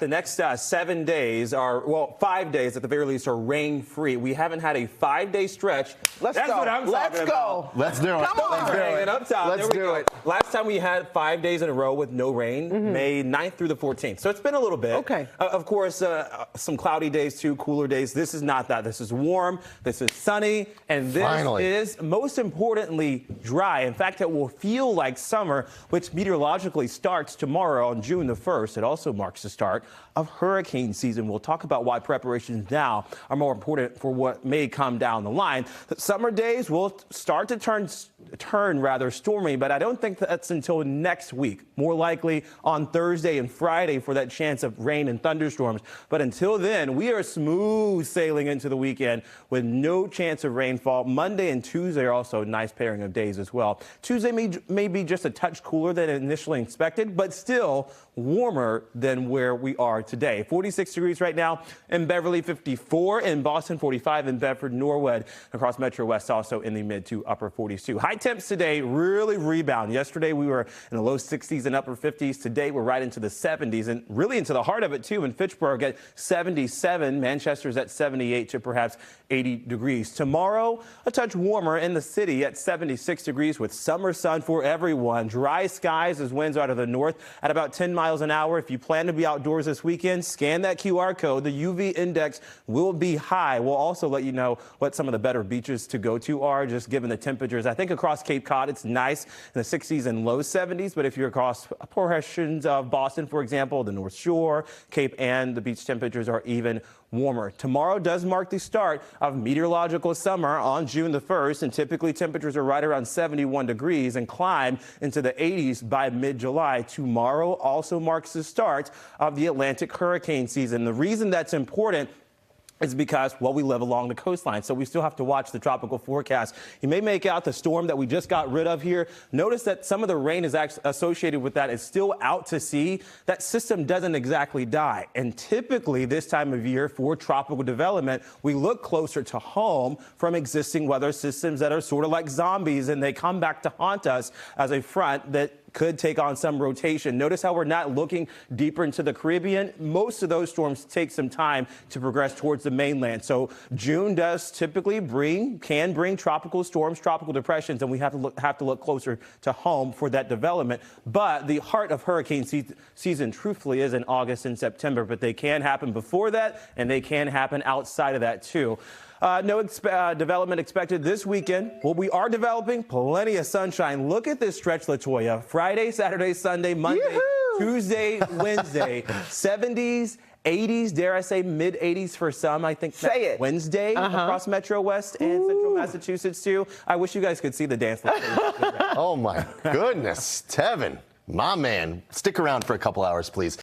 the next 7 days are, well, 5 days at the very least, are rain-free. We haven't had a 5-day stretch. That's go. what I'm talking about. Let's do it. Come on. Let's do it. Last time we had 5 days in a row with no rain, May 9th through the 14th. So it's been a little bit. Okay. Of course, some cloudy days too, cooler days. This is not that. This is warm. This is sunny. And this is, most importantly, dry. In fact, it will feel like summer, which meteorologically starts tomorrow on June the 1st. It also marks the start of hurricane season. We'll talk about why preparations now are more important for what may come down the line. The summer days will start to turn rather stormy, but I don't think that's until next week. More likely on Thursday and Friday for that chance of rain and thunderstorms. But until then, we are smooth sailing into the weekend with no chance of rainfall. Monday and Tuesday are also a nice pairing of days as well. Tuesday may be just a touch cooler than initially expected, but still warmer than where we are today. 46 degrees right now in Beverly, 54 in Boston, 45 in Bedford, Norwood. Across Metro West, also in the mid to upper 42. High temps today really rebound. Yesterday we were in the low 60s and upper 50s. Today we're right into the 70s and really into the heart of it too. In Fitchburg at 77, Manchester's at 78 to perhaps 80 degrees. Tomorrow, a touch warmer in the city at 76 degrees with summer sun for everyone. Dry skies as winds out of the north at about 10 miles an hour. If you plan to be outdoors this weekend, scan that QR code. The UV index will be high. We'll also let you know what some of the better beaches to go to are, just given the temperatures. I think across Cape Cod, it's nice in the 60s and low 70s. But if you're across portions of Boston, for example, the North Shore, Cape Ann, the beach temperatures are even warmer. Tomorrow does mark the start of meteorological summer on June the 1st, and typically temperatures are right around 71 degrees and climb into the 80s by mid-July. Tomorrow also marks the start of the Atlantic hurricane season. The reason that's important is because, well, we live along the coastline, so we still have to watch the tropical forecast. You may make out the storm that we just got rid of here. Notice that some of the rain is actually associated with that is still out to sea. That system doesn't exactly die. And typically this time of year for tropical development, we look closer to home from existing weather systems that are sort of like zombies, and they come back to haunt us as a front that could take on some rotation. Notice how we're not looking deeper into the Caribbean. Most of those storms take some time to progress towards the mainland. So June does typically can bring tropical storms, tropical depressions, and we have to look closer to home for that development. But the heart of hurricane season truthfully is in August and September, but they can happen before that and they can happen outside of that too. No development expected this weekend. Well, we are developing plenty of sunshine. Look at this stretch, LaToya. Friday, Saturday, Sunday, Monday, Tuesday, Wednesday. 70s, 80s, dare I say mid-80s for some. I think Wednesday across Metro West and Central Massachusetts, too. I wish you guys could see the dance floor. Oh, my goodness. Tevin, my man. Stick around for a couple hours, please.